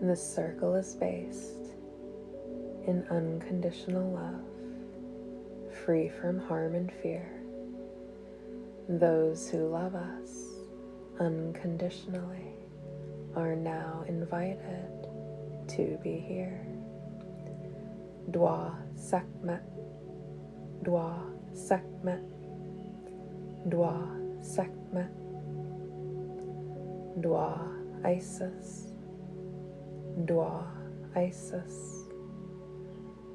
This circle is based in unconditional love, free from harm and fear. Those who love us unconditionally are now invited to be here. Dwa Sekhmet, Dwa Sekhmet, Dwa Sekhmet, Dwa Isis, Dwa Isis,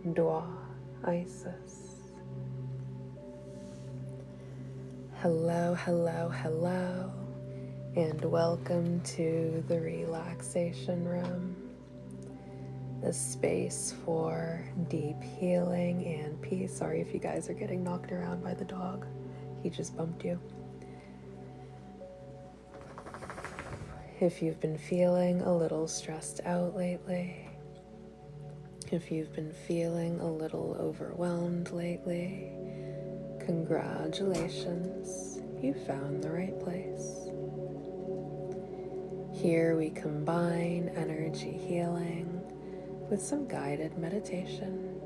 Dwa Isis. Hello, hello, hello, and welcome to the Relaxation Room, the space for deep healing and peace. Sorry if you guys are getting knocked around by the dog. He just bumped you. If you've been feeling a little stressed out lately, if you've been feeling a little overwhelmed lately, congratulations, you found the right place. Here we combine energy healing with some guided meditation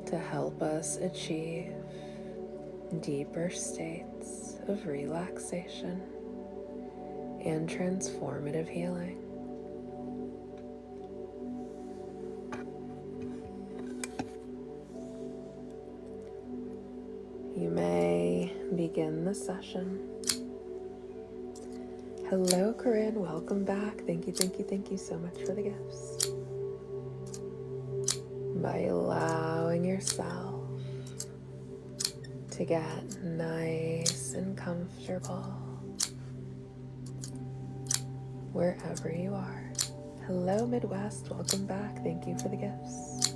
to help us achieve deeper states of relaxation and transformative healing. You may begin the session. Hello, Corinne. Welcome back. Thank you so much for the gifts. By allowing yourself to get nice and comfortable wherever you are. Hello, Midwest. Welcome back. Thank you for the gifts.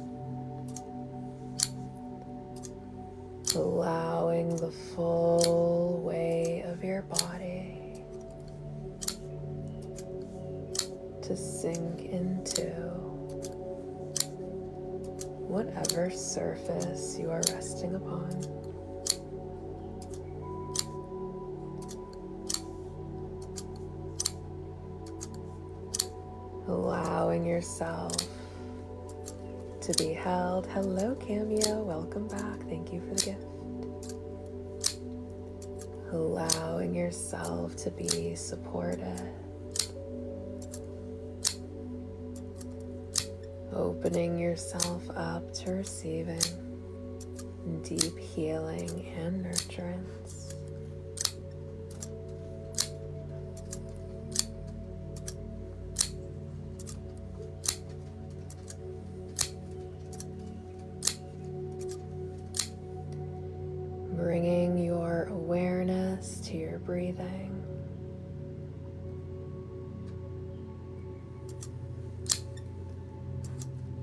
Allowing the full weight of your body to sink into whatever surface you are resting upon. Allowing yourself to be held. Hello, Cameo. Welcome back. Thank you for the gift. Allowing yourself to be supported. Opening yourself up to receiving deep healing and nurturance. Bringing your awareness to your breathing.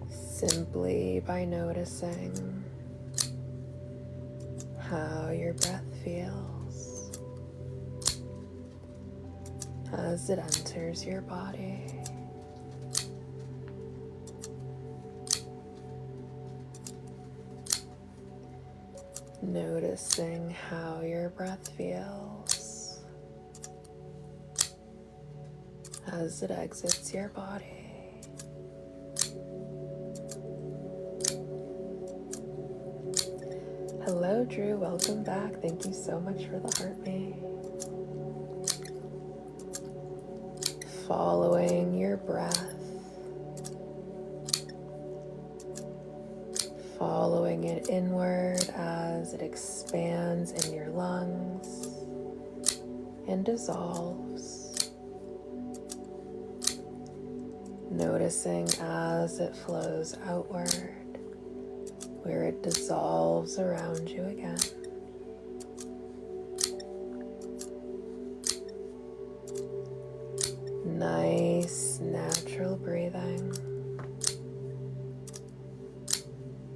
Simply by noticing how your breath feels as it enters your body. Noticing how your breath feels as it exits your body. Hello, Drew. Welcome back. Thank you so much for the heart me. Following your breath. Following it inward as it expands in your lungs and dissolves. Noticing as it flows outward, where it dissolves around you again. Nice, natural breathing.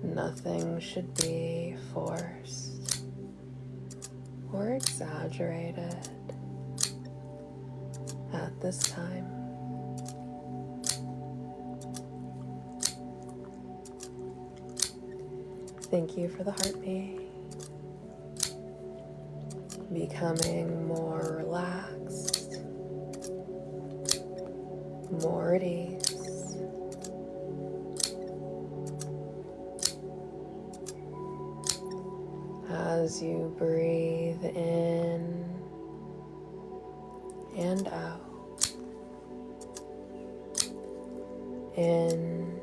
Nothing should be forced or exaggerated at this time. Thank you for the heartbeat. Becoming more relaxed, more at ease. As you breathe in and out, in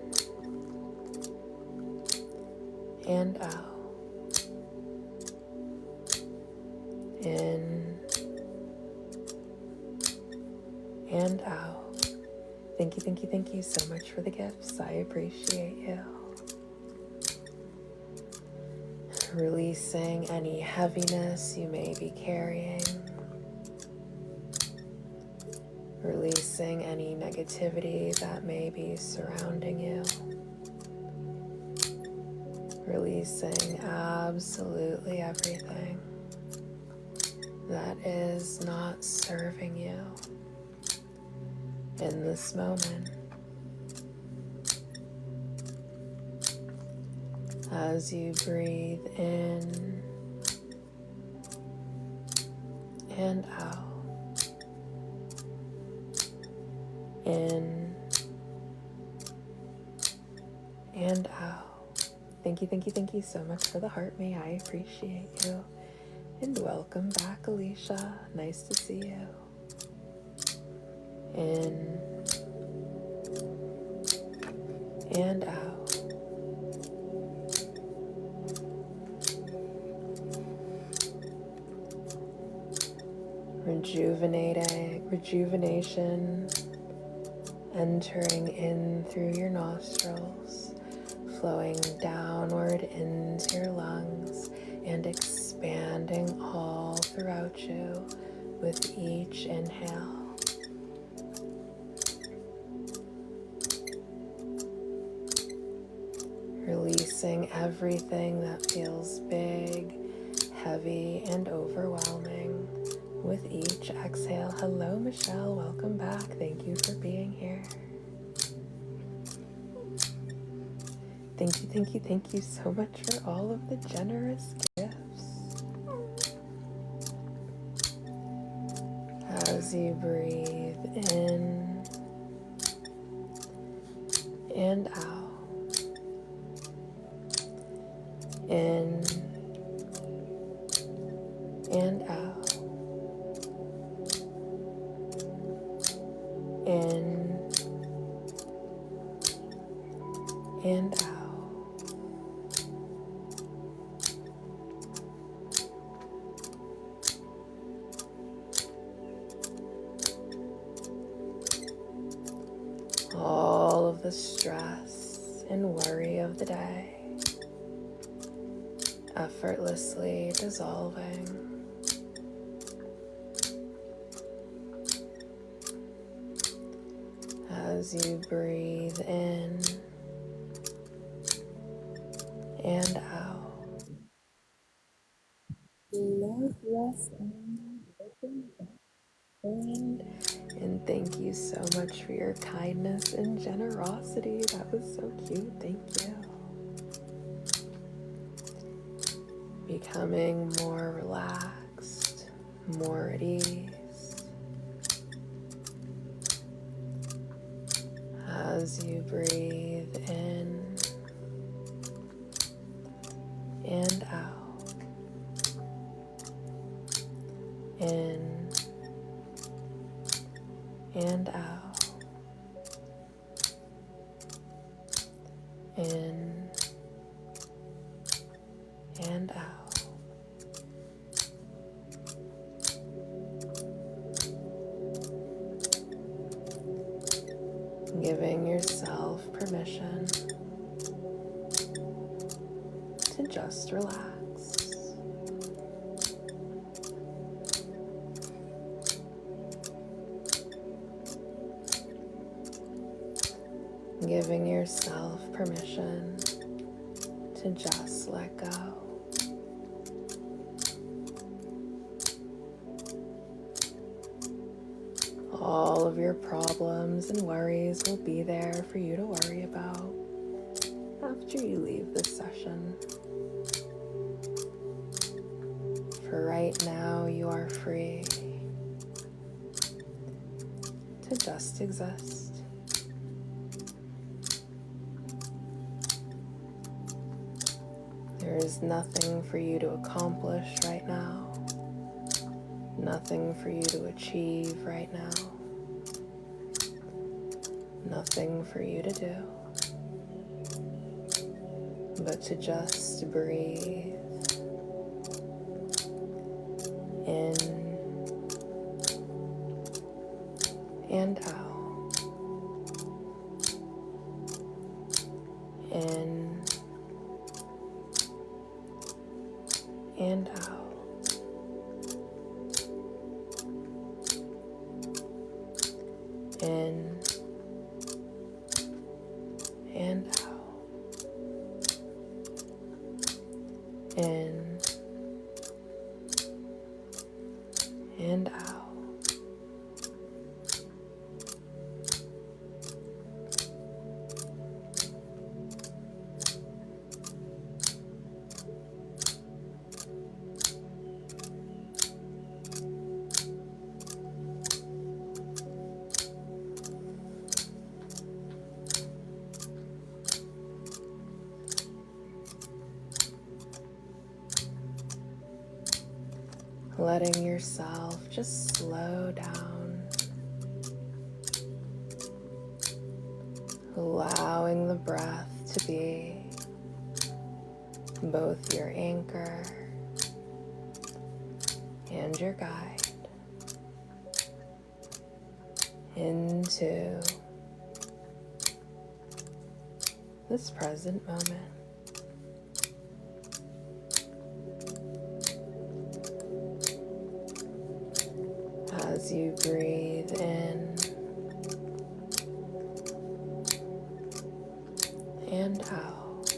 and out, in and out. Thank you so much for the gifts. I appreciate you. Releasing any heaviness you may be carrying. Releasing any negativity that may be surrounding you. Releasing absolutely everything that is not serving you in this moment. As you breathe in and out, in and out. Thank you so much for the heart. May I appreciate you. And welcome back, Alicia. Nice to see you. In and out. Rejuvenation entering in through your nostrils, flowing downward into your lungs and expanding all throughout you with each inhale. Releasing everything that feels big, heavy, and overwhelming with each exhale. Hello, Michelle. Welcome back. Thank you for being here. Thank you so much for all of the generous gifts. As you breathe in and out, in and out, in and out. All of the stress and worry of the day effortlessly dissolving. As you breathe in and out. Love, rest, and thank you so much for your kindness and generosity. That was so cute. Thank you. Becoming more relaxed, more at ease. As you breathe in and out, in and out, in and out. Giving yourself permission to just relax. Giving yourself permission to just let go. All of your problems and worries will be there for you to worry about after you leave this session. For right now, you are free to just exist. There is nothing for you to accomplish right now, nothing for you to achieve right now, nothing for you to do, but to just breathe in and out, in and out, in and out, in and out. Letting yourself just slow down, allowing the breath to be both your anchor and your guide into this present moment. As you breathe in and out,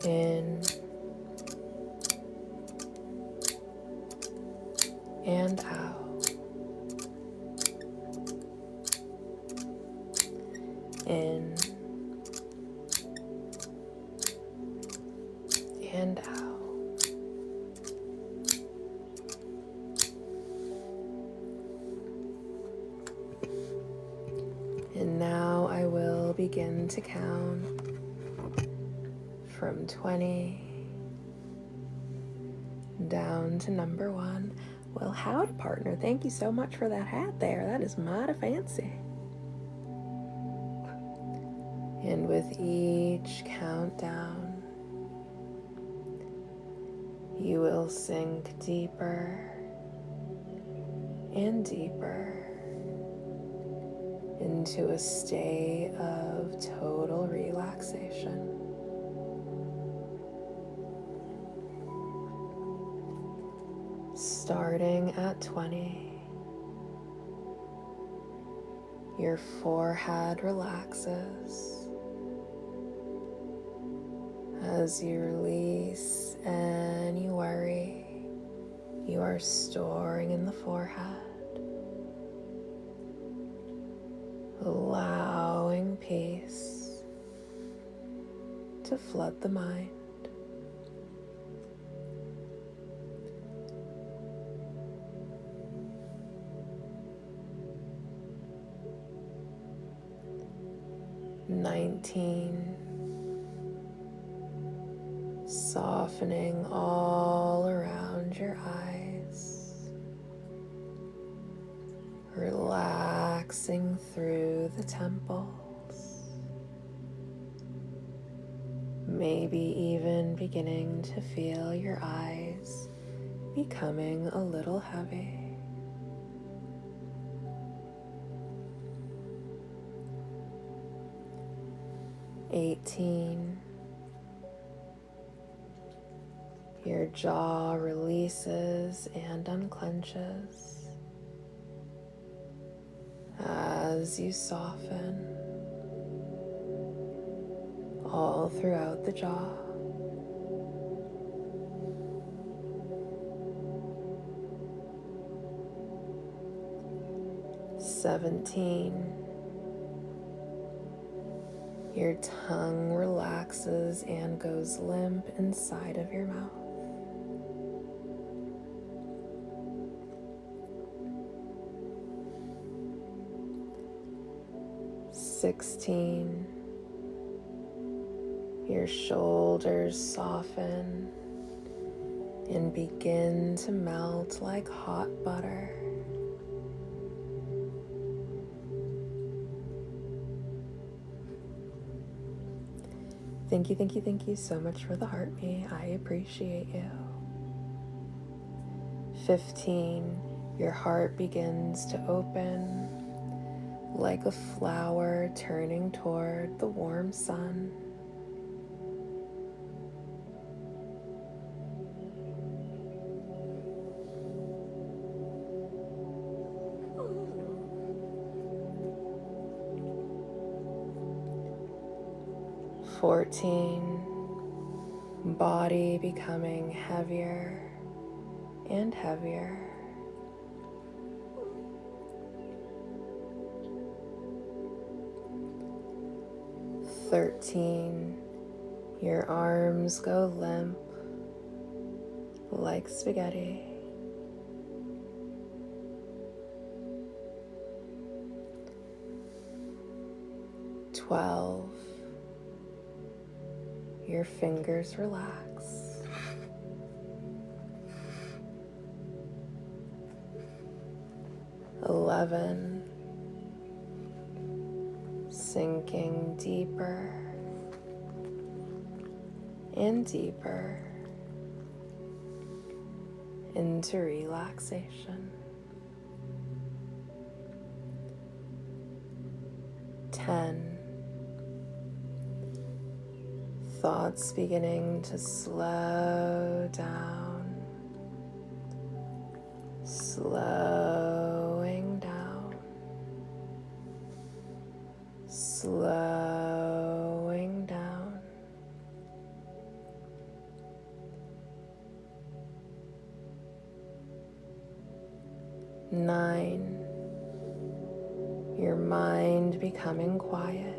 in and out, in and out. And now I will begin to count from 20 down to number 1. Well, howdy, partner. Thank you so much for that hat there. That is mighty fancy. And with each countdown, you will sink deeper and deeper into a state of total relaxation. Starting at 20, your forehead relaxes as you release any worry you are storing in the forehead. Allowing peace to flood the mind. Softening all around your eyes, relaxing through the temples, maybe even beginning to feel your eyes becoming a little heavy. 18. Your jaw releases and unclenches as you soften all throughout the jaw. 17. Your tongue relaxes and goes limp inside of your mouth. 16. Your shoulders soften and begin to melt like hot butter. Thank you so much for the heartbeat. I appreciate you. 15, your heart begins to open like a flower turning toward the warm sun. 14, body becoming heavier and heavier. 13, your arms go limp like spaghetti. 12, your fingers relax. 11, sinking deeper and deeper into relaxation. 10, thoughts beginning to slow down, slowing down, slowing down. 9, your mind becoming quiet.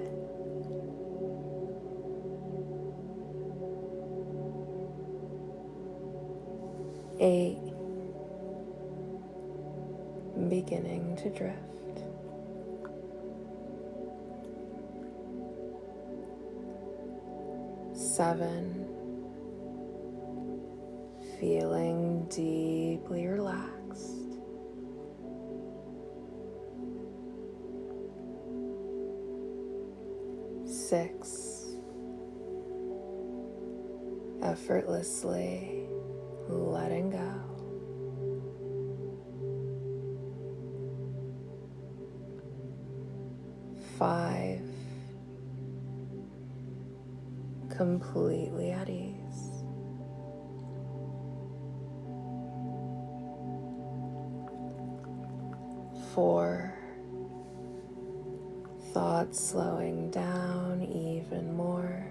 8, beginning to drift. 7, feeling deeply relaxed. 6, effortlessly letting go. 5, completely at ease. 4, thoughts slowing down even more.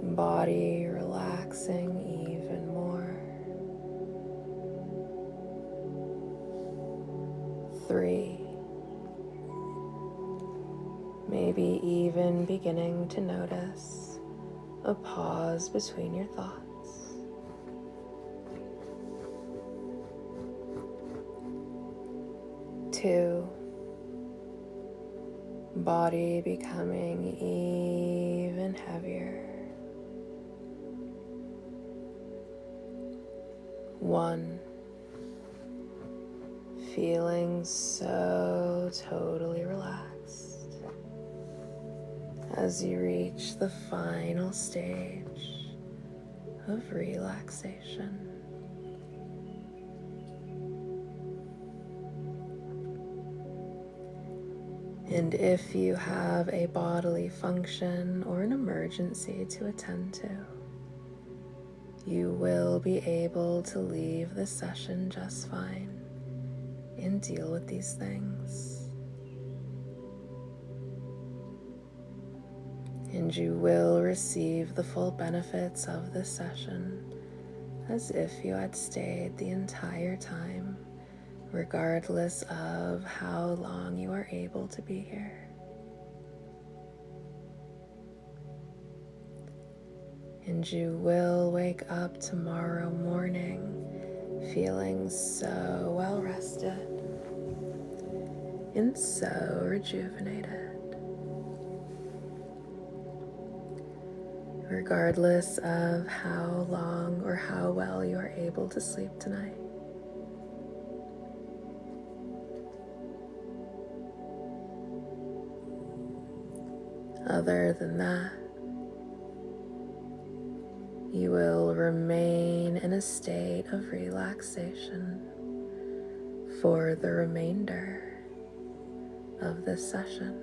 Body relaxing even more. 3, maybe even beginning to notice a pause between your thoughts. 2, body becoming even heavier. 1, feeling so totally relaxed as you reach the final stage of relaxation. And if you have a bodily function or an emergency to attend to, you will be able to leave the session just fine and deal with these things. And you will receive the full benefits of this session as if you had stayed the entire time, regardless of how long you are able to be here. And you will wake up tomorrow morning feeling so well rested and so rejuvenated. regardless of how long or how well you are able to sleep tonight. Other than that, you will remain in a state of relaxation for the remainder of this session.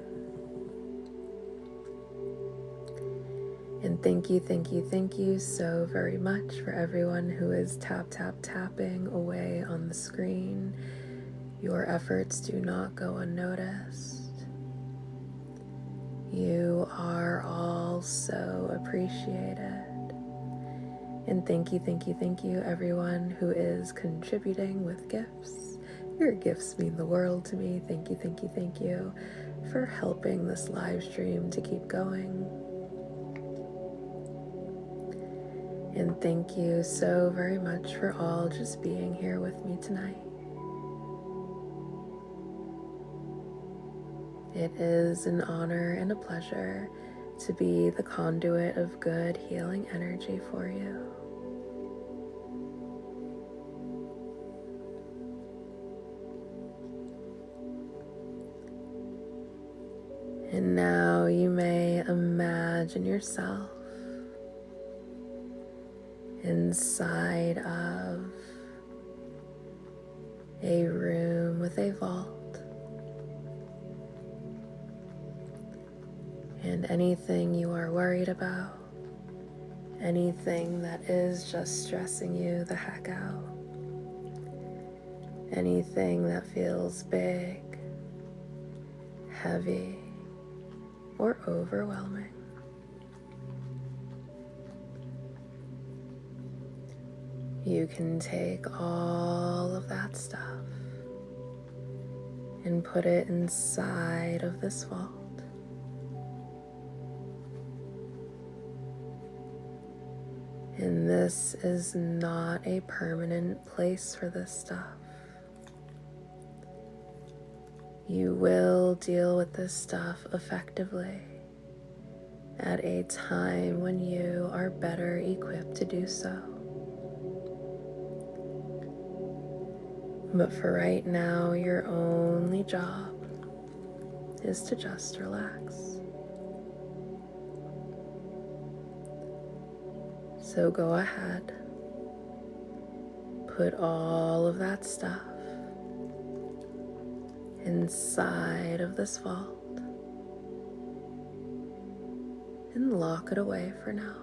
And thank you so very much for everyone who is tapping away on the screen. Your efforts do not go unnoticed. You are all so appreciated. And thank you everyone who is contributing with gifts. Your gifts mean the world to me. Thank you for helping this live stream to keep going. And thank you so very much for all just being here with me tonight. It is an honor and a pleasure to be the conduit of good healing energy for you. And now you may imagine yourself inside of a room with a vault, and anything you are worried about, anything that is just stressing you the heck out, anything that feels big, heavy, or overwhelming, you can take all of that stuff and put it inside of this vault. And this is not a permanent place for this stuff. You will deal with this stuff effectively at a time when you are better equipped to do so. But for right now, your only job is to just relax. So go ahead, put all of that stuff inside of this vault and lock it away for now.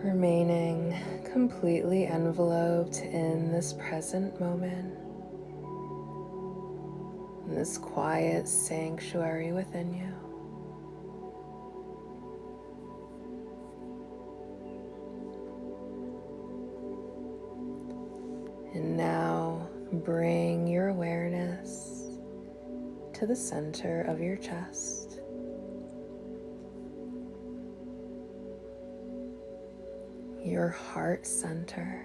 Remaining completely enveloped in this present moment, in this quiet sanctuary within you. And now bring your awareness to the center of your chest. Your heart center.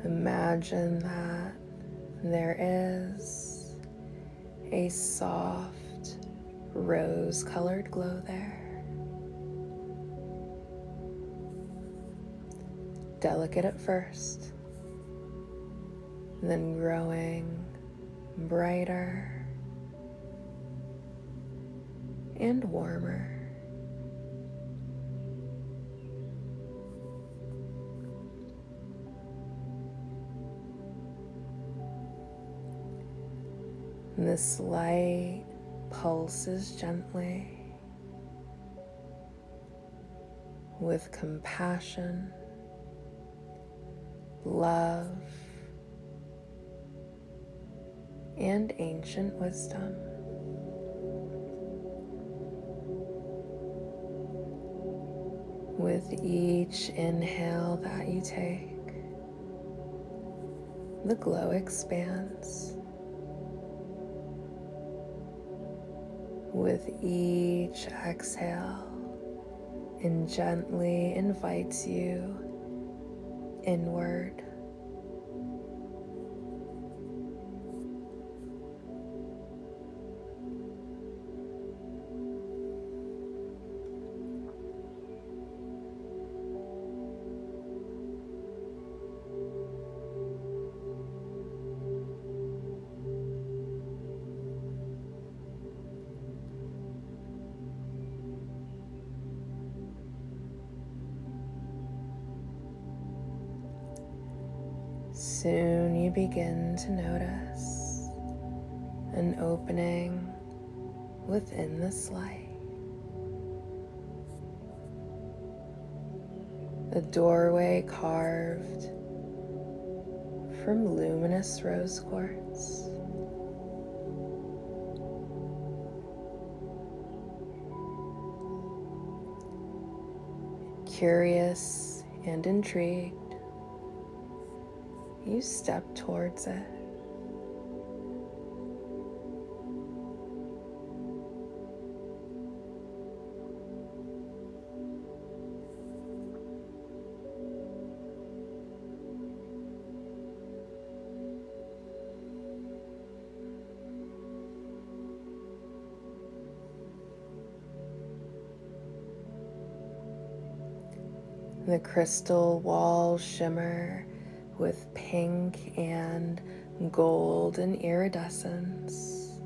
Imagine that there is a soft rose-colored glow there. Delicate at first, then growing brighter and warmer. And this light pulses gently with compassion, love, and ancient wisdom. With each inhale that you take, the glow expands. With each exhale, and gently invites you inward. Soon you begin to notice an opening within this light. A doorway carved from luminous rose quartz. Curious and intrigued, you step towards it. The crystal walls shimmer with pink and golden iridescence,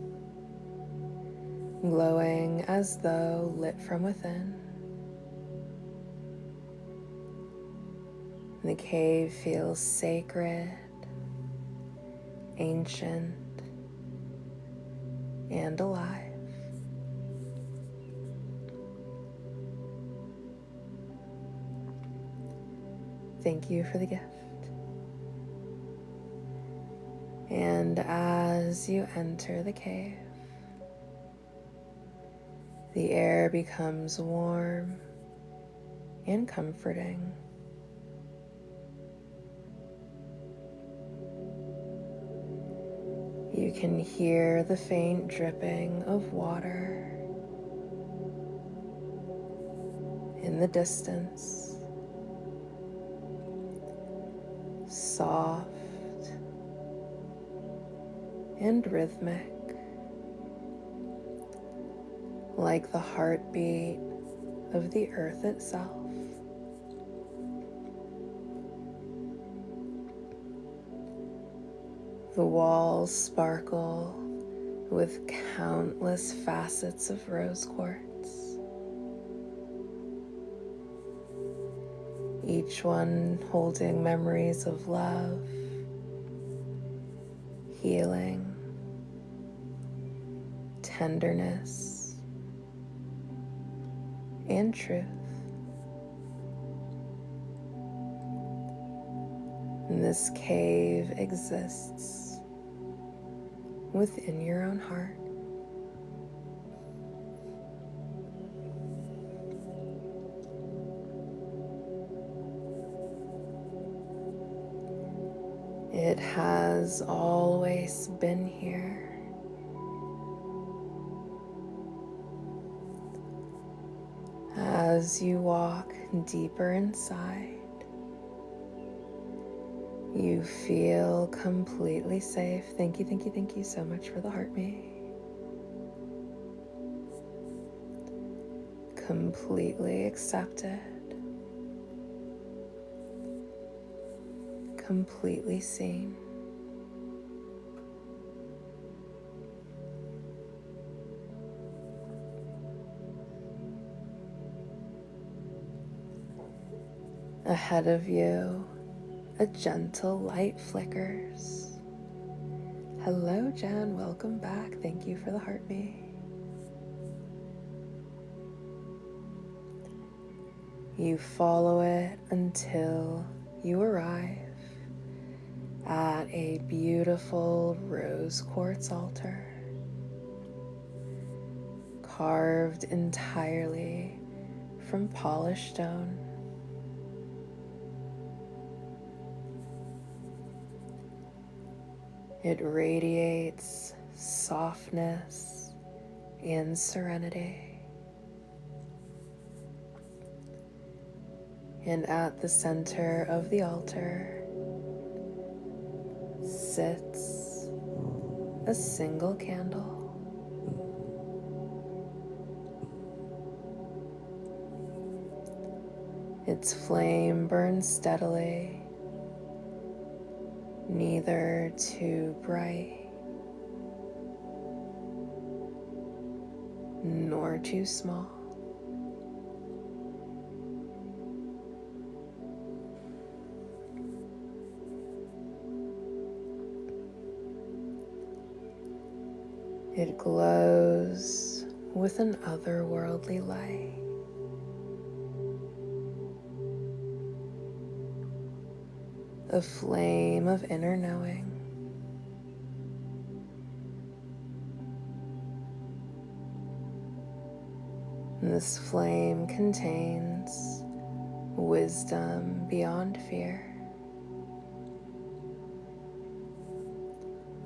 glowing as though lit from within. The cave feels sacred, ancient, and alive. Thank you for the gift. And as you enter the cave, the air becomes warm and comforting. You can hear the faint dripping of water in the distance, soft and rhythmic, like the heartbeat of the earth itself. The walls sparkle with countless facets of rose quartz, each one holding memories of love, healing, tenderness, and truth. And this cave exists within your own heart. It has always been here. As you walk deeper inside, you feel completely safe. Thank you so much for the heart me. Completely accepted. Completely seen. Ahead of you, a gentle light flickers. Hello, Jen. Welcome back. Thank you for the heart me. You follow it until you arrive at a beautiful rose quartz altar, carved entirely from polished stone. It radiates softness and serenity. And at the center of the altar sits a single candle. Its flame burns steadily, neither too bright nor too small. It glows with an otherworldly light. A flame of inner knowing. And this flame contains wisdom beyond fear,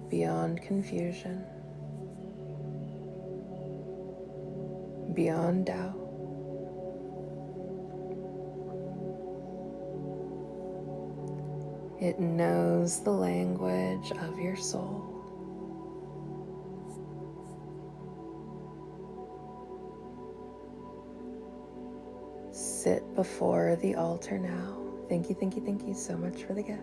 beyond confusion, beyond doubt. It knows the language of your soul. Sit before the altar now. Thank you so much for the gift.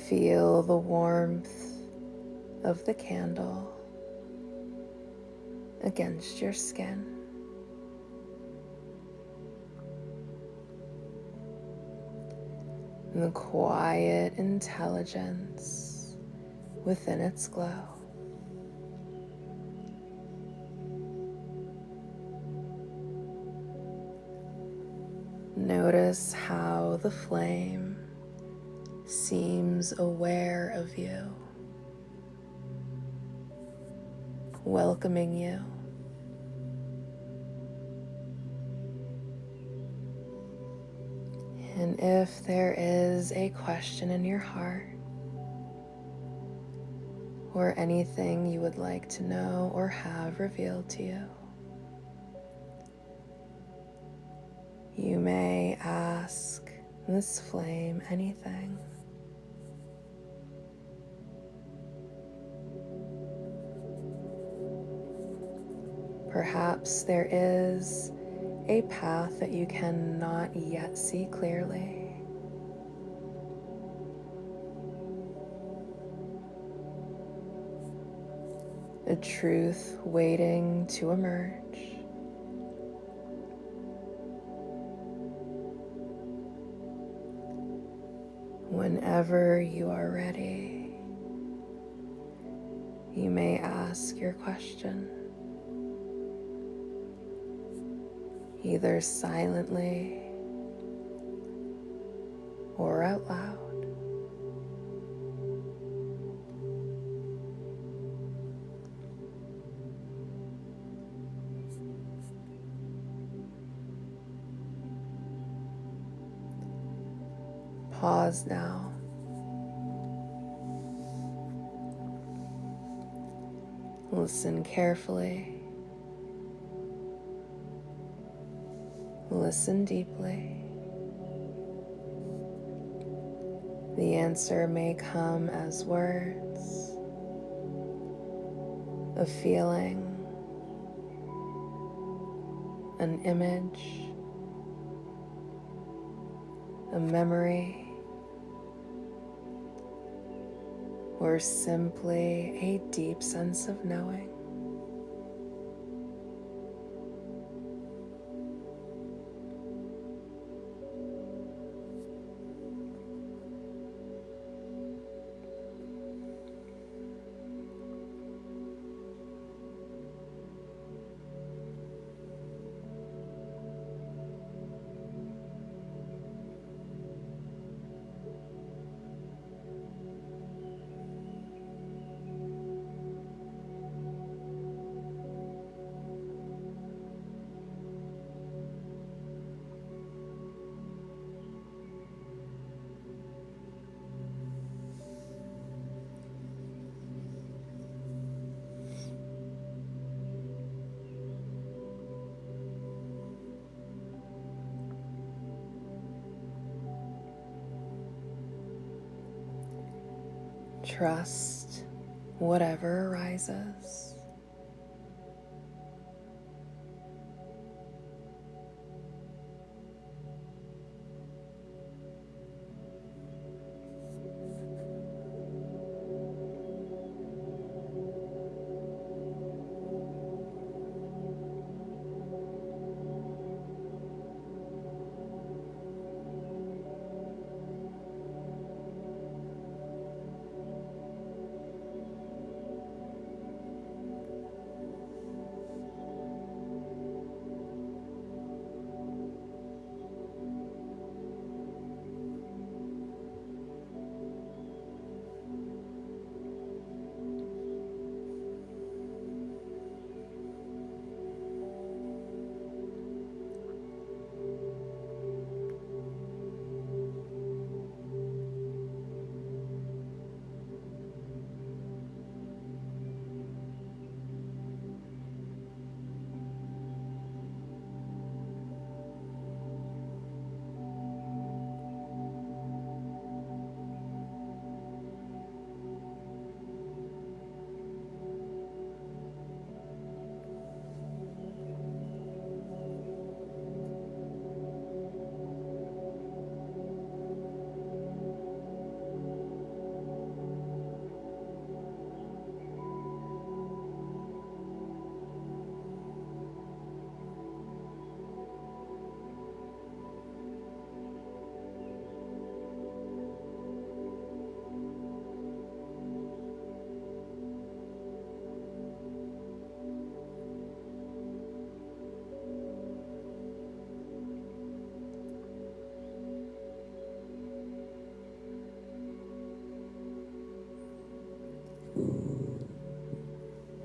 Feel the warmth of the candle against your skin. And the quiet intelligence within its glow. Notice how the flame seems aware of you, welcoming you. And if there is a question in your heart or anything you would like to know or have revealed to you, you may ask this flame anything. Perhaps there is a path that you cannot yet see clearly. A truth waiting to emerge. Whenever you are ready, you may ask your question, either silently or out loud. Pause now. Listen carefully. Listen deeply. The answer may come as words, a feeling, an image, a memory, or simply a deep sense of knowing. trust whatever arises.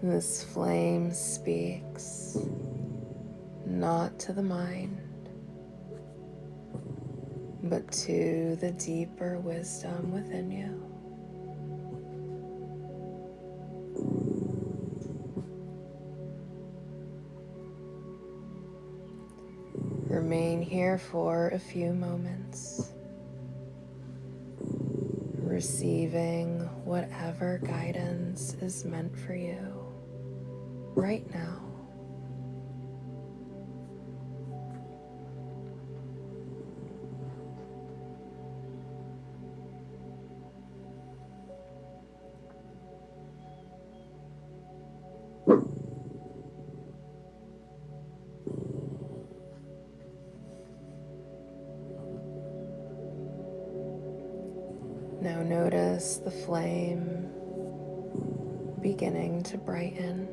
This flame speaks not to the mind, but to the deeper wisdom within you. Remain here for a few moments, receiving whatever guidance is meant for you right now. Now notice the flame beginning to brighten.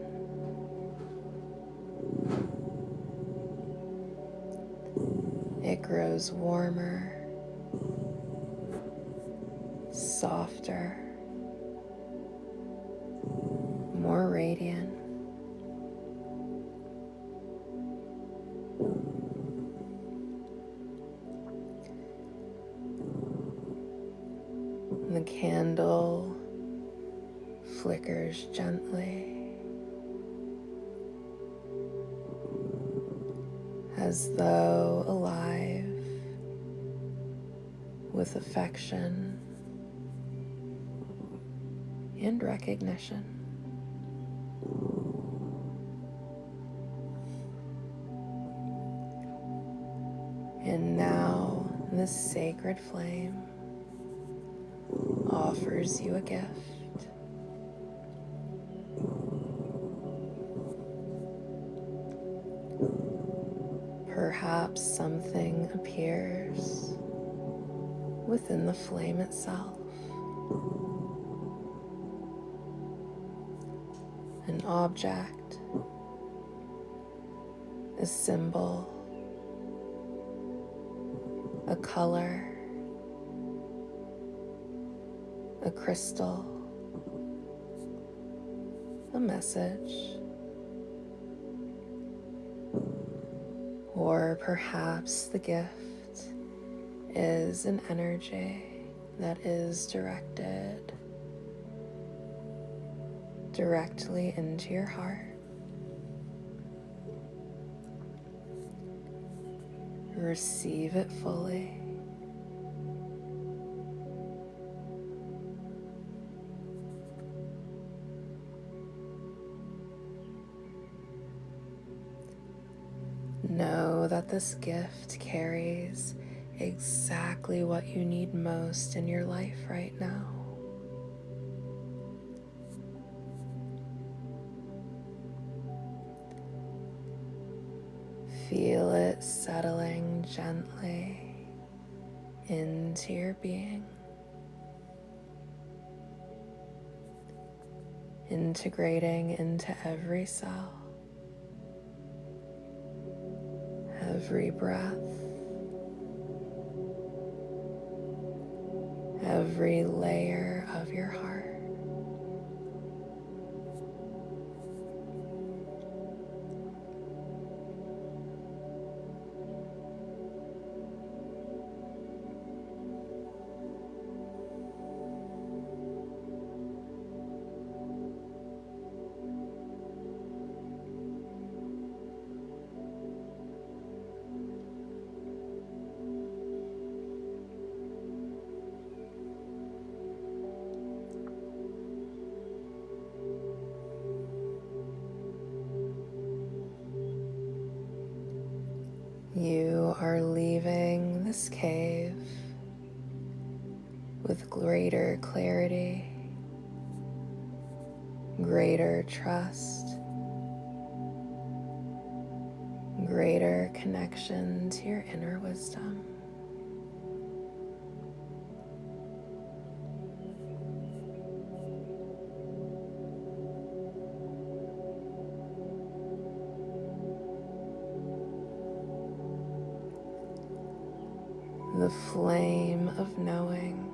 It grows warmer, softer, more radiant. The candle flickers gently, as though alive with affection and recognition. And now this sacred flame offers you a gift. Perhaps something appears within the flame itself. An object, a symbol, a color, a crystal, a message, or perhaps the gift is an energy that is directed directly into your heart. Receive it fully. know that this gift carries exactly what you need most in your life right now. Feel it settling gently into your being, integrating into every cell, every breath, every layer of your heart. You are leaving this cave with greater clarity, greater trust, greater connection to your inner wisdom. The flame of knowing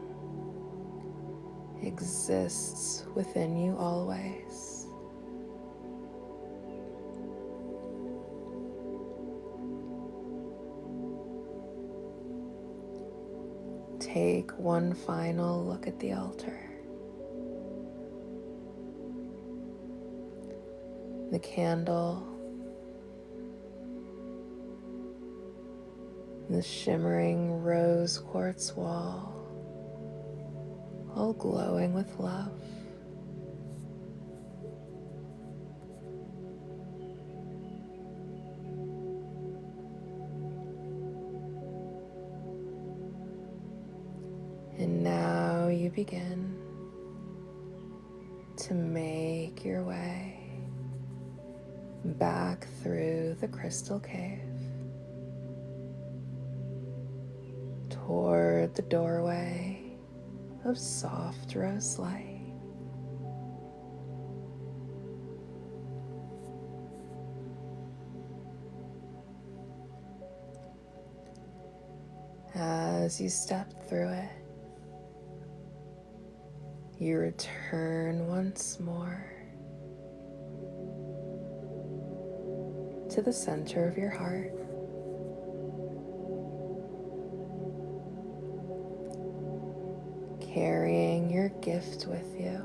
exists within you always. Take one final look at the altar. The candle, the shimmering rose quartz wall, all glowing with love. And now you begin to make your way back through the crystal cave toward the doorway of soft rose light. As you step through it, you return once more to the center of your heart. Carrying your gift with you.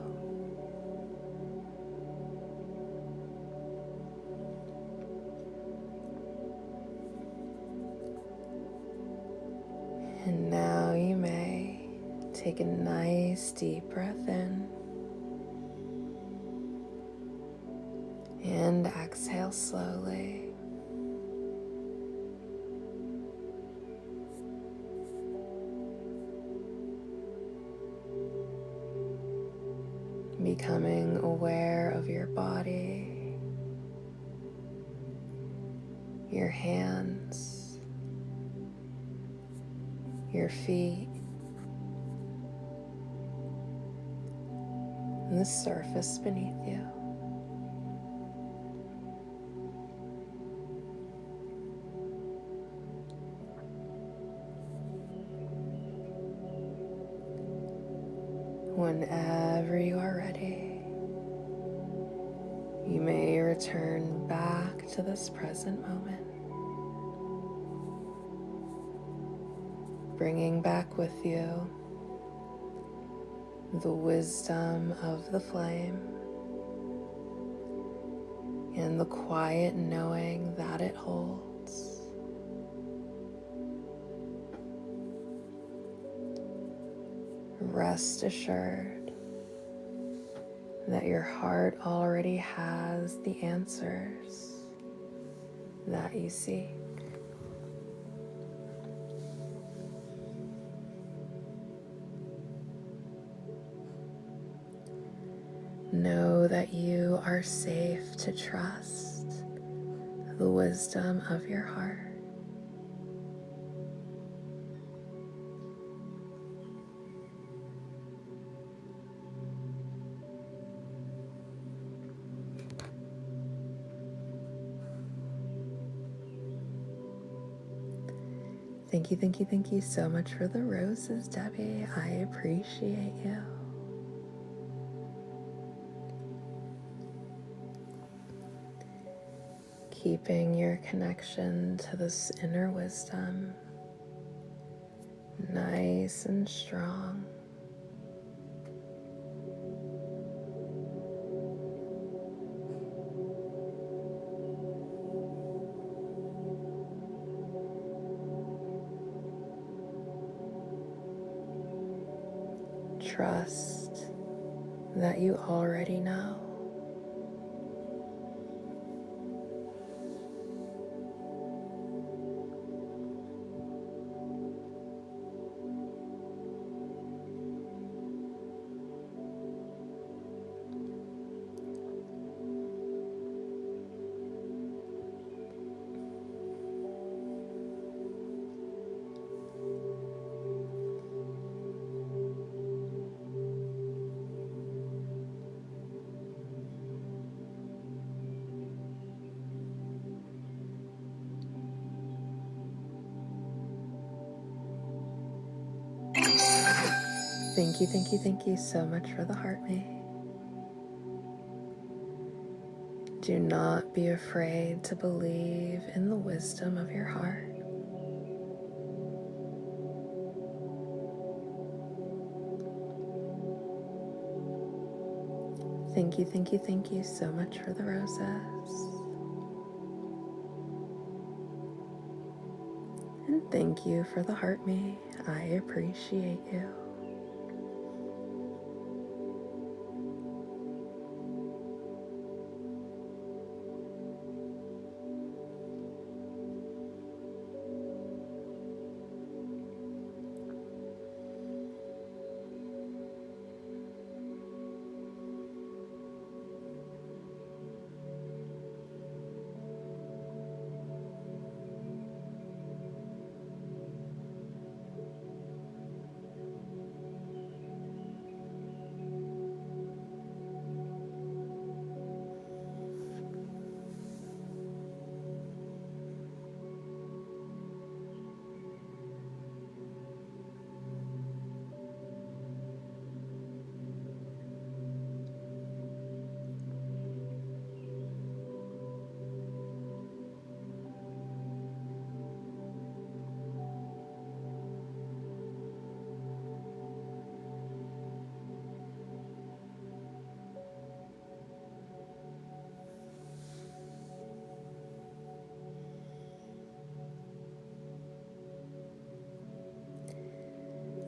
And now you may take a nice deep breath in and exhale slowly. Becoming aware of your body, your hands, your feet, and the surface beneath you. Whenever you are ready, you may return back to this present moment, bringing back with you the wisdom of the flame and the quiet knowing that it holds. Rest assured that your heart already has the answers that you seek. know that you are safe to trust the wisdom of your heart. Thank you so much for the roses, Debbie. I appreciate you. Keeping your connection to this inner wisdom nice and strong. Trust that you already know. Thank you so much for the heart me. Do not be afraid to believe in the wisdom of your heart. Thank you so much for the roses. And thank you for the heart me. I appreciate you.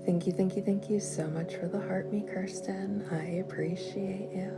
Thank you so much for the heart me, Kirsten. I appreciate you.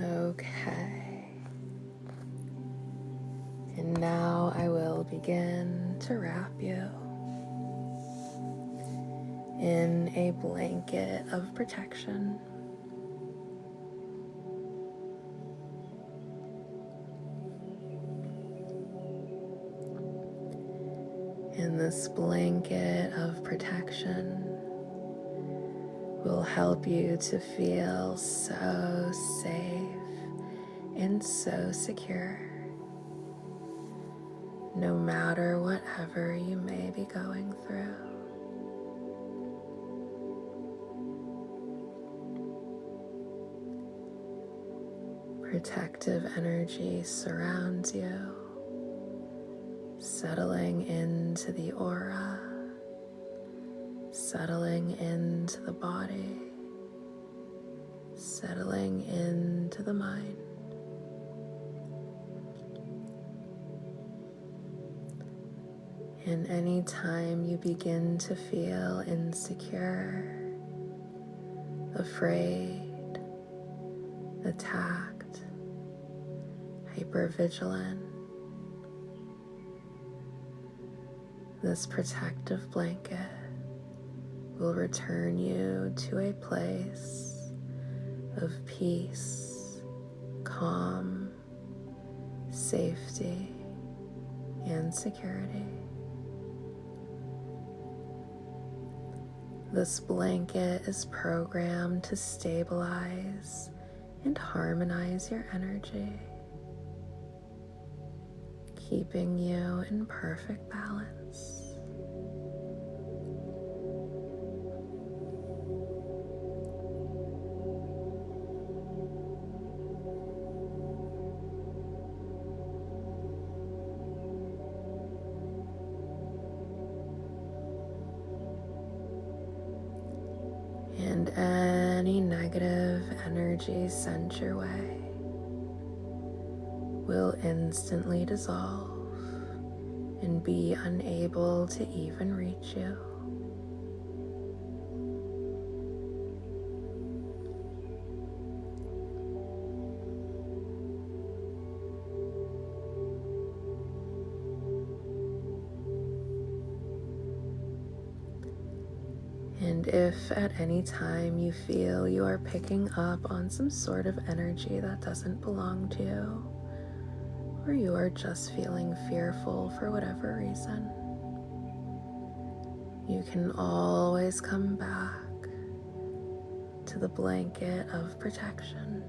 Okay. And now I will begin to wrap you in a blanket of protection. And this blanket of protection will help you to feel so safe and so secure, no matter whatever you may be going through. protective energy surrounds you, settling into the aura, settling into the body, settling into the mind. And anytime you begin to feel insecure, afraid, attacked, hypervigilant, this protective blanket will return you to a place of peace, calm, safety, and security. This blanket is programmed to stabilize and harmonize your energy, keeping you in perfect balance. And any negative energy sent your way will instantly dissolve and be unable to even reach you. And if at any time you feel you are picking up on some sort of energy that doesn't belong to you, or you are just feeling fearful for whatever reason, you can always come back to the blanket of protection.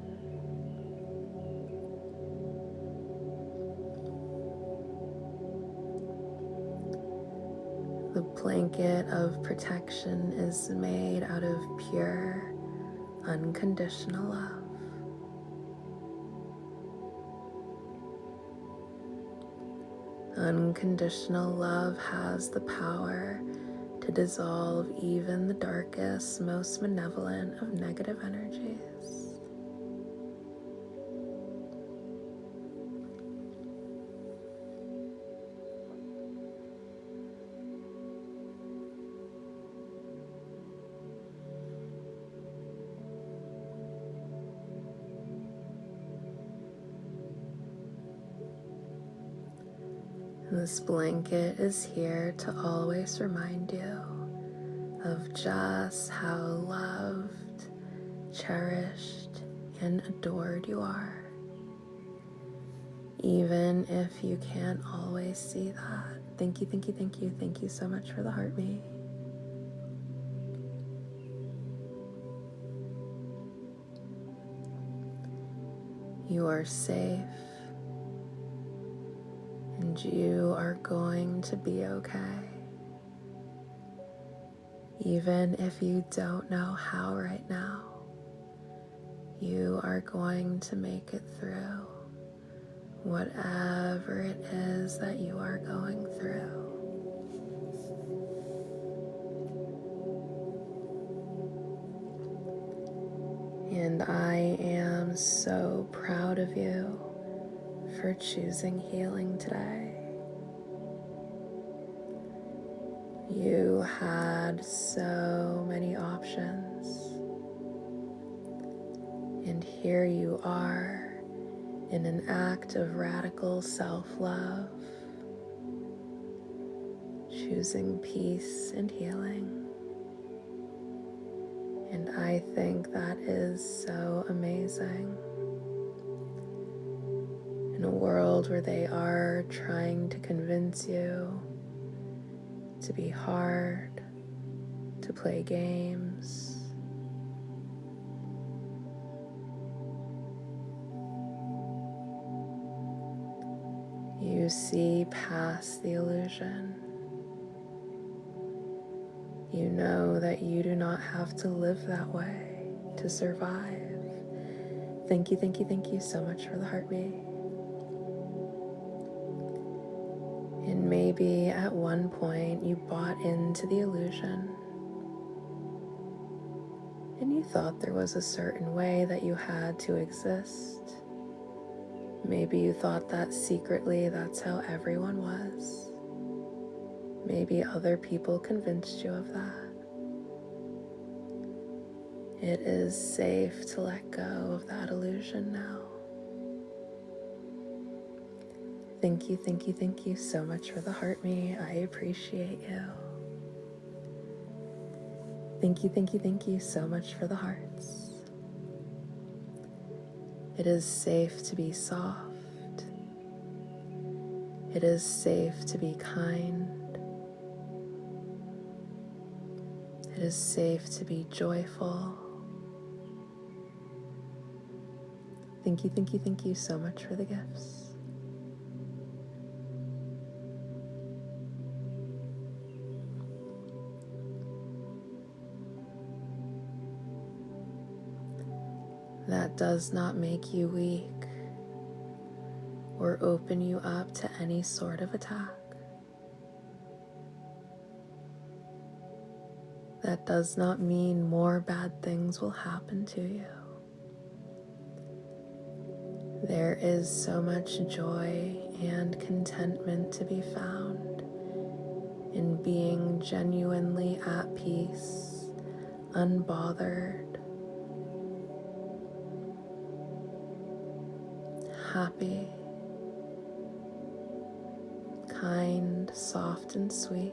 The blanket of protection is made out of pure, unconditional love. Unconditional love has the power to dissolve even the darkest, most malevolent of negative energies. This blanket is here to always remind you of just how loved, cherished, and adored you are, even if you can't always see that. Thank you, thank you, thank you, thank you so much for the heart me. You are safe, and you are going to be okay. Even if you don't know how right now, you are going to make it through whatever it is that you are going through. And I am so proud of you for choosing healing today. You had so many options, and here you are in an act of radical self-love, choosing peace and healing. And I think that is so amazing. In a world where they are trying to convince you to be hard, to play games, you see past the illusion. You know that you do not have to live that way to survive. Thank you so much for the heartbeat. And maybe at one point you bought into the illusion and you thought there was a certain way that you had to exist. Maybe you thought that secretly that's how everyone was. Maybe other people convinced you of that. It is safe to let go of that illusion now. Thank you so much for the heart me. I appreciate you. Thank you so much for the hearts. It is safe to be soft. It is safe to be kind. It is safe to be joyful. Thank you so much for the gifts. That does not make you weak or open you up to any sort of attack. That does not mean more bad things will happen to you. There is so much joy and contentment to be found in being genuinely at peace, unbothered, happy, kind, soft, and sweet.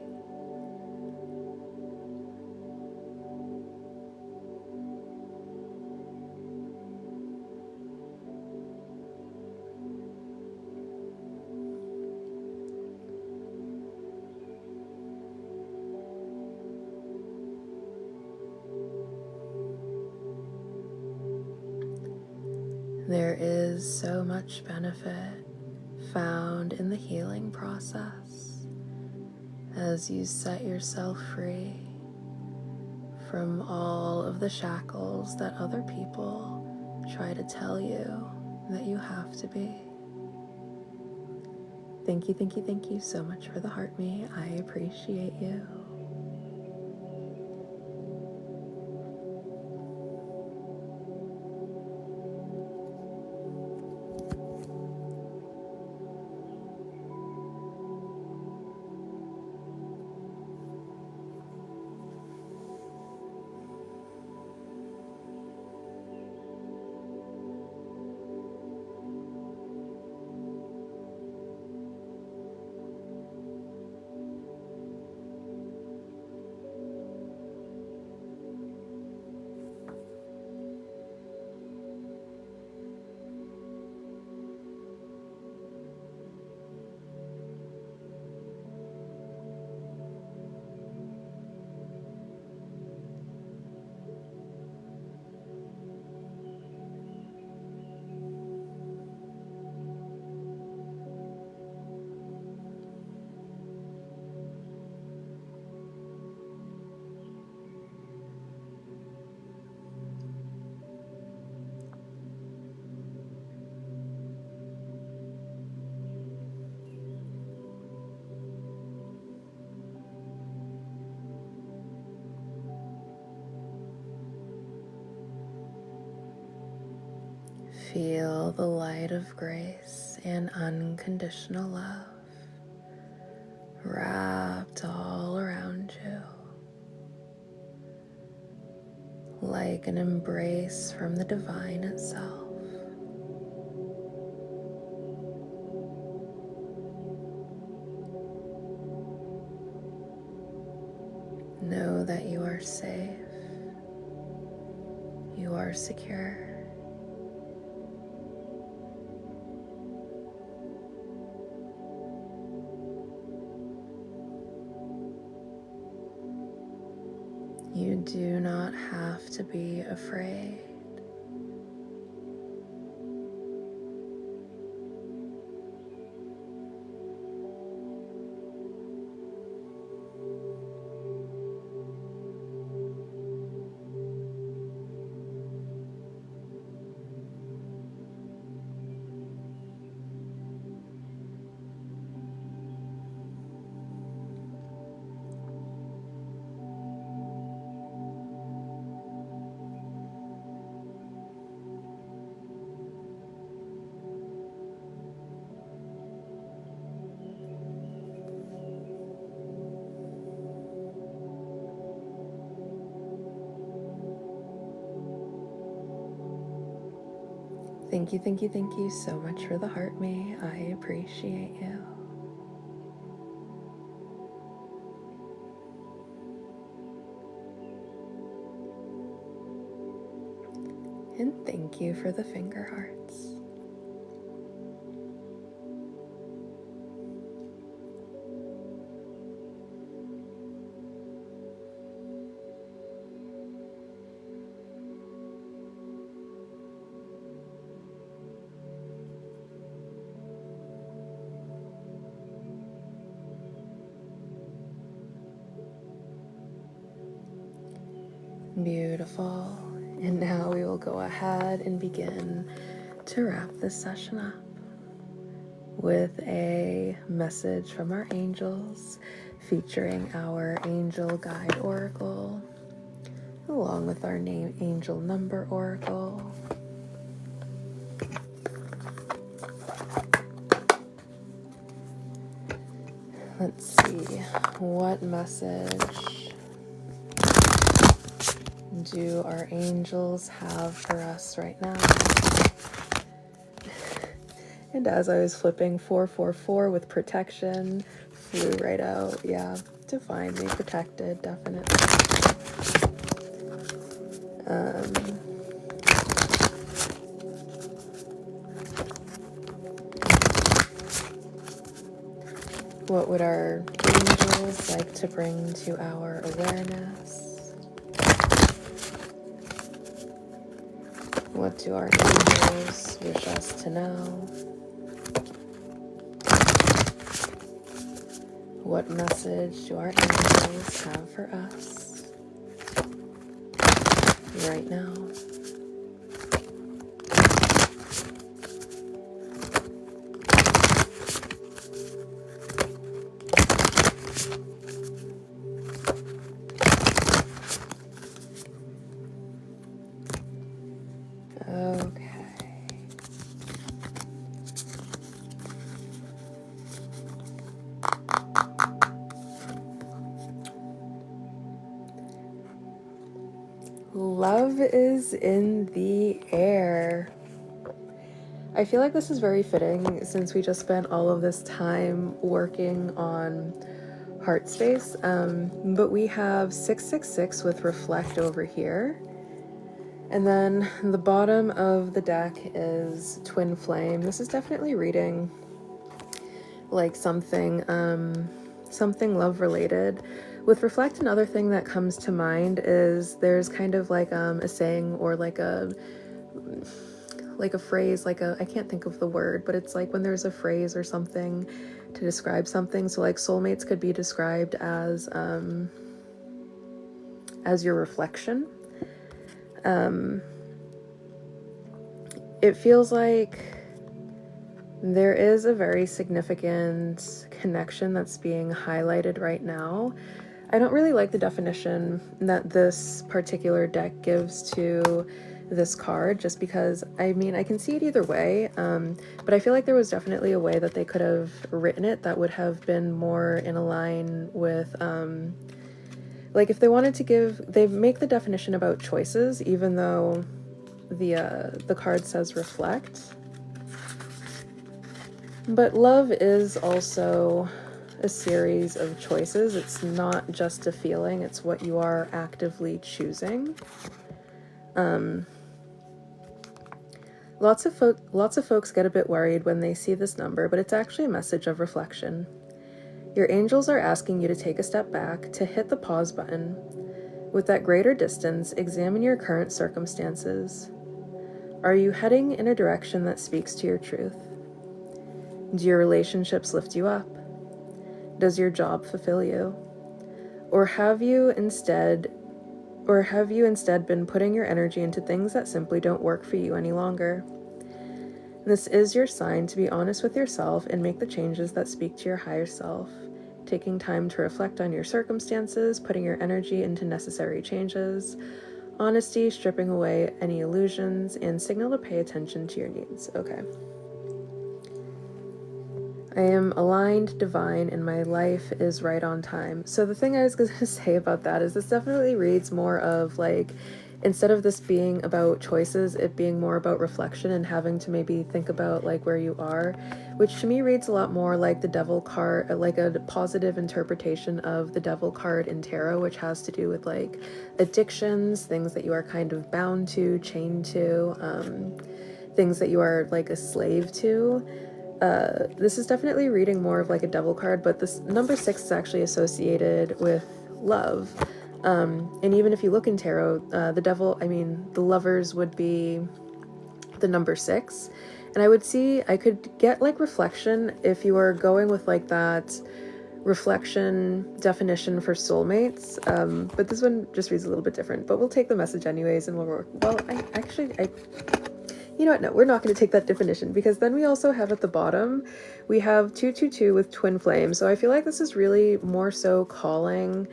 There is so much benefit found in the healing process as you set yourself free from all of the shackles that other people try to tell you that you have to be. Thank you so much for the heart me. I appreciate you. Feel the light of grace and unconditional love wrapped all around you, like an embrace from the divine itself. Know that you are safe, you are secure. You do not have to be afraid. Thank you so much for the heart me. I appreciate you. And thank you for the finger hearts. Beautiful. And now we will go ahead and begin to wrap this session up with a message from our angels featuring our angel guide oracle along with our name angel number oracle. Let's see, what message do our angels have for us right now? And as I was flipping 444 with protection, flew right out. Yeah, to find me protected, definitely. What would our angels like to bring to our awareness? What do our angels wish us to know? What message do our angels have for us right now? Okay. Love is in the air. I feel like this is very fitting since we just spent all of this time working on heart space, but we have 666 with reflect over here. And then the bottom of the deck is twin flame. This is definitely reading like something love related. With reflect, another thing that comes to mind is there's kind of like a saying or like a phrase, I can't think of the word, but it's like when there's a phrase or something to describe something. So like soulmates could be described as your reflection. It feels like there is a very significant connection that's being highlighted right now. I don't really like the definition that this particular deck gives to this card, just because, I mean, I can see it either way, but I feel like there was definitely a way that they could have written it that would have been more in line with, like if they wanted to they make the definition about choices, even though the card says reflect. But love is also a series of choices. It's not just a feeling, it's what you are actively choosing. Lots of folks get a bit worried when they see this number, but it's actually a message of reflection. Your angels are asking you to take a step back, to hit the pause button. With that greater distance, examine your current circumstances. Are you heading in a direction that speaks to your truth? Do your relationships lift you up? Does your job fulfill you? Or have you instead been putting your energy into things that simply don't work for you any longer? This is your sign to be honest with yourself and make the changes that speak to your higher self, taking time to reflect on your circumstances, putting your energy into necessary changes, honesty, stripping away any illusions, and signal to pay attention to your needs. Okay. I am aligned, divine, and my life is right on time. So the thing I was going to say about that is this definitely reads more of like instead of this being about choices, it being more about reflection and having to maybe think about like where you are, which to me reads a lot more like the devil card, like a positive interpretation of the devil card in tarot, which has to do with like addictions, things that you are kind of bound to, chained to, things that you are like a slave to. This is definitely reading more of like a devil card, but this number 6 is actually associated with love. And even if you look in tarot, the lovers would be the number 6. And I could get like reflection if you are going with like that reflection definition for soulmates. But this one just reads a little bit different, but we'll take the message anyways and we'll work. Well, you know what? No, we're not going to take that definition, because then we also have at the bottom, we have 222 with twin flame. So I feel like this is really more so calling.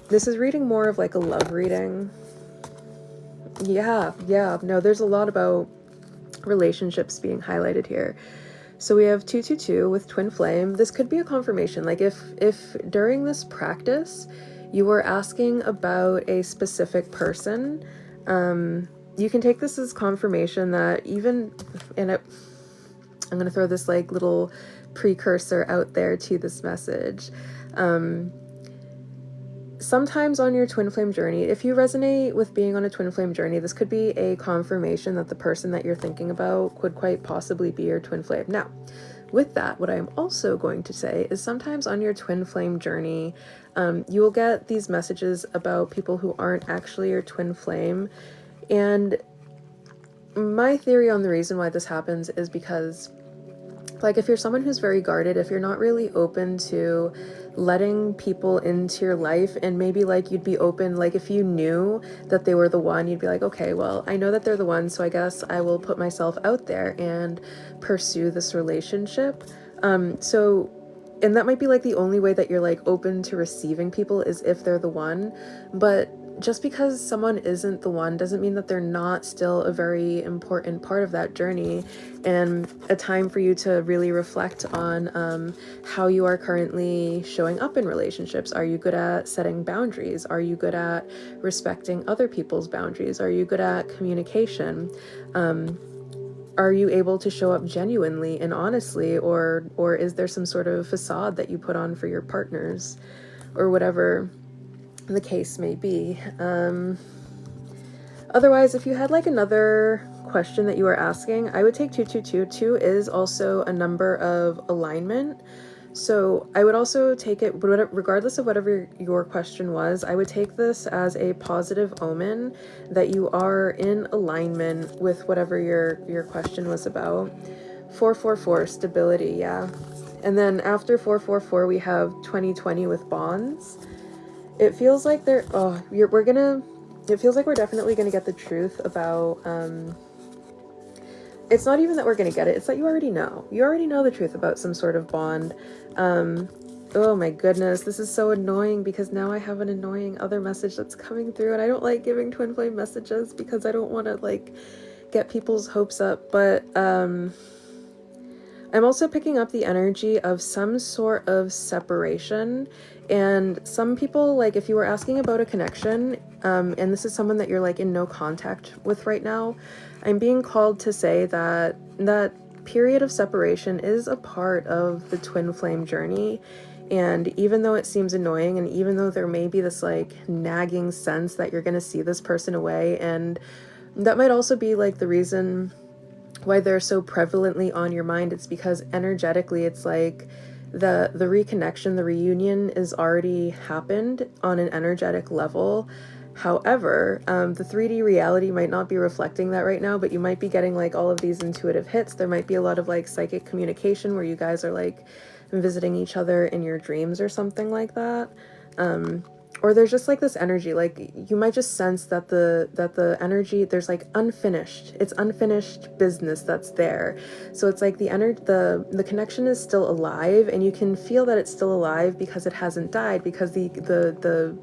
This is reading more of like a love reading. Yeah. No, there's a lot about relationships being highlighted here. So we have 222 with twin flame. This could be a confirmation. Like if during this practice you were asking about a specific person, you can take this as confirmation that even in it, I'm going to throw this like little precursor out there to this message. Sometimes on your twin flame journey, if you resonate with being on a twin flame journey, this could be a confirmation that the person that you're thinking about could quite possibly be your twin flame. Now, with that, what I am also going to say is sometimes on your twin flame journey, you will get these messages about people who aren't actually your twin flame. And my theory on the reason why this happens is because, like, if you're someone who's very guarded, if you're not really open to letting people into your life, and maybe like you'd be open, like if you knew that they were the one, you'd be like, okay, well, I know that they're the one, so I guess I will put myself out there and pursue this relationship. And that might be like the only way that you're like open to receiving people is if they're the one. But just because someone isn't the one doesn't mean that they're not still a very important part of that journey, and a time for you to really reflect on how you are currently showing up in relationships. Are you good at setting boundaries? Are you good at respecting other people's boundaries? Are you good at communication? Are you able to show up genuinely and honestly, or is there some sort of facade that you put on for your partners, or whatever the case may be? Otherwise, if you had like another question that you were asking, I would take 222. 2 is also a number of alignment. So I would also take it, regardless of whatever your question was, I would take this as a positive omen that you are in alignment with whatever your question was about. 444, stability, yeah. And then after 444, we have 2020 with bonds. It feels like it feels like we're definitely gonna get the truth about, it's not even that we're gonna get it, it's that you already know the truth about some sort of bond. Oh my goodness, this is so annoying because now I have an annoying other message that's coming through, and I don't like giving twin flame messages because I don't want to like get people's hopes up, but I'm also picking up the energy of some sort of separation. And some people, like if you were asking about a connection, and this is someone that you're like in no contact with right now, I'm being called to say that that period of separation is a part of the twin flame journey. And even though it seems annoying, and even though there may be this like nagging sense that you're going to see this person away, and that might also be like the reason why they're so prevalently on your mind, it's because energetically it's like the reconnection, the reunion is already happened on an energetic level. However, the 3D reality might not be reflecting that right now, but you might be getting like all of these intuitive hits. There might be a lot of like psychic communication where you guys are like visiting each other in your dreams or something like that. Or there's just like this energy, like you might just sense that the energy, there's like it's unfinished business that's there. So it's like the connection is still alive, and you can feel that it's still alive because it hasn't died, because the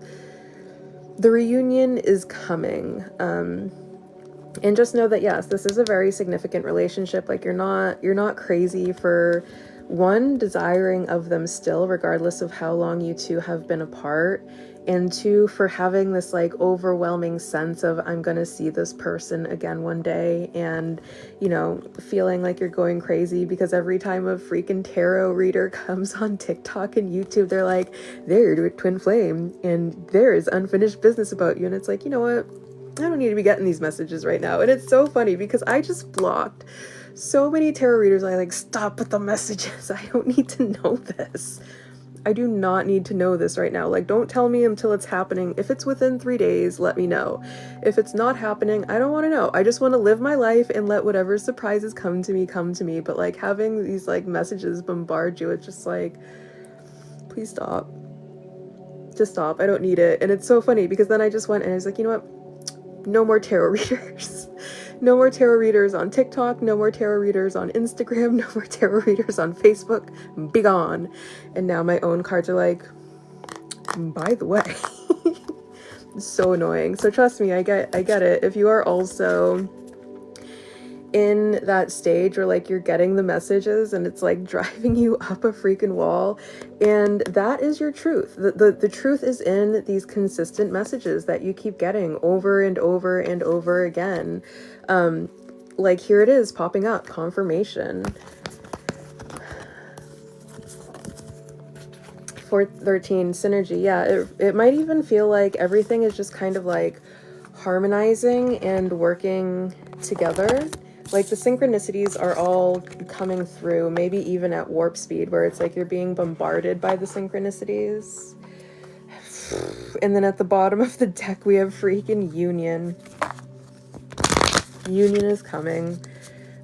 reunion is coming. And just know that yes, this is a very significant relationship. Like you're not crazy for one, desiring of them still, regardless of how long you two have been apart. and 2, for having this like overwhelming sense of I'm gonna see this person again one day, and you know, feeling like you're going crazy because every time a freaking tarot reader comes on TikTok and YouTube, they're like, there, your twin flame, and there is unfinished business about you. And it's like, you know what, I don't need to be getting these messages right now. And it's so funny because I just blocked so many tarot readers. I like, stop with the messages, I don't need to know this. I do not need to know this right now. Like, don't tell me until it's happening. If it's within 3 days, let me know. If it's not happening, I don't want to know. I just want to live my life and let whatever surprises come to me. But like having these like messages bombard you, it's just like, please stop. Just stop. I don't need it. And it's so funny because then I just went and I was like, you know what? No more tarot readers. No more tarot readers on TikTok, no more tarot readers on Instagram, no more tarot readers on Facebook, be gone. And now my own cards are like, by the way. It's so annoying. So trust me, I get it. If you are also in that stage where like you're getting the messages and it's like driving you up a freaking wall, and that is your truth. The truth is in these consistent messages that you keep getting over and over and over again. Like here it is popping up, confirmation. 413 synergy. Yeah, it might even feel like everything is just kind of like harmonizing and working together. Like the synchronicities are all coming through, maybe even at warp speed, where it's like you're being bombarded by the synchronicities. And then at the bottom of the deck, we have freaking union. Union is coming.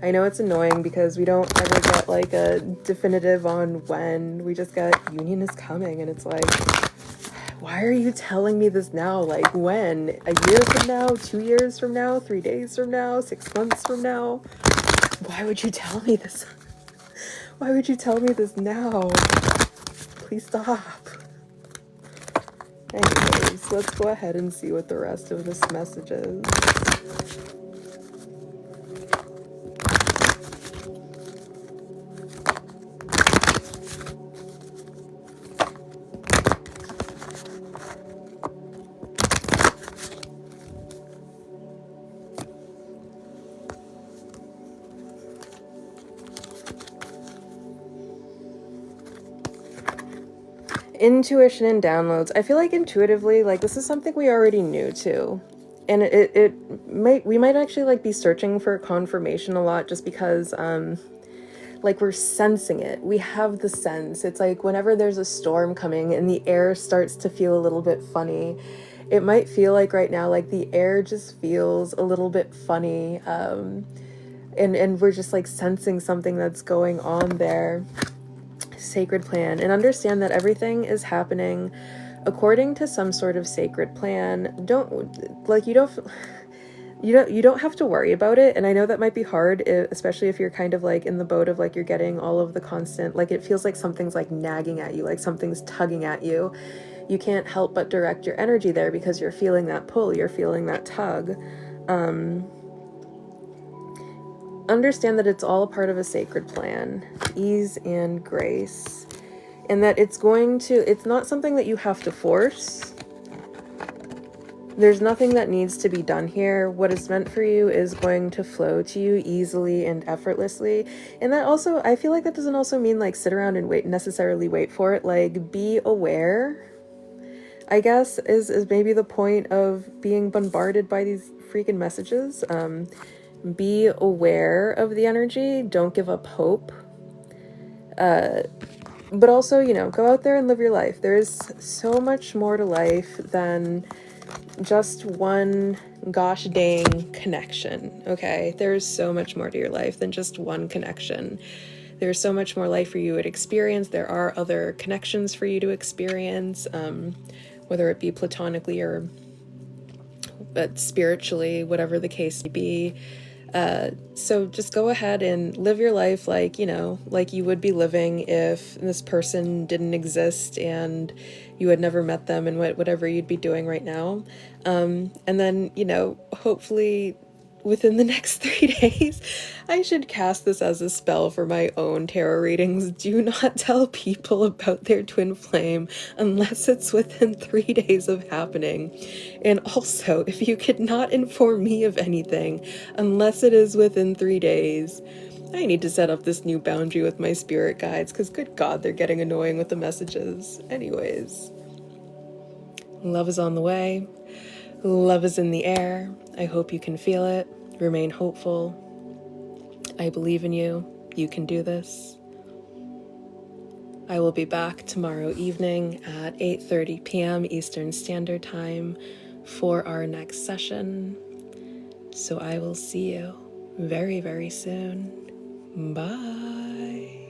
I know it's annoying because we don't ever get like a definitive on when. We just get union is coming, and it's like, why are you telling me this now? Like when? A year from now? 2 years from now? 3 days from now? 6 months from now? Why would you tell me this? Why would you tell me this now? Please stop. Anyways, let's go ahead and see what the rest of this message is. Intuition and downloads. I feel like intuitively, like this is something we already knew too. And we might actually like be searching for confirmation a lot just because like we're sensing it. We have the sense. It's like whenever there's a storm coming and the air starts to feel a little bit funny, it might feel like right now like the air just feels a little bit funny, and we're just like sensing something that's going on there. Sacred plan, and understand that everything is happening according to some sort of sacred plan. You don't have to worry about it. And I know that might be hard, especially if you're kind of like in the boat of like you're getting all of the constant, like it feels like something's like nagging at you, like something's tugging at you. You can't help but direct your energy there because you're feeling that pull, you're feeling that tug. Understand that it's all a part of a sacred plan, ease and grace, and that it's not something that you have to force. There's nothing that needs to be done here. What is meant for you is going to flow to you easily and effortlessly. And that also, I feel like that doesn't also mean like sit around and necessarily wait for it. Like be aware, I guess, is maybe the point of being bombarded by these freaking messages. Be aware of the energy. Don't give up hope. But also, you know, go out there and live your life. There is so much more to life than just one gosh dang connection, okay? There's so much more to your life than just one connection. There's so much more life for you to experience. There are other connections for you to experience, whether it be platonically or spiritually, whatever the case may be. So just go ahead and live your life like, you know, like you would be living if this person didn't exist and you had never met them, and whatever you'd be doing right now. And then, you know, hopefully within the next 3 days. I should cast this as a spell for my own tarot readings. Do not tell people about their twin flame unless it's within 3 days of happening. And also, if you could not inform me of anything unless it is within 3 days, I need to set up this new boundary with my spirit guides, because good God, they're getting annoying with the messages. Anyways, love is on the way. Love is in the air. I hope you can feel it. Remain hopeful. I believe in you. You can do this. I will be back tomorrow evening at 8:30 p.m. Eastern Standard Time for our next session. So I will see you very, very soon. Bye.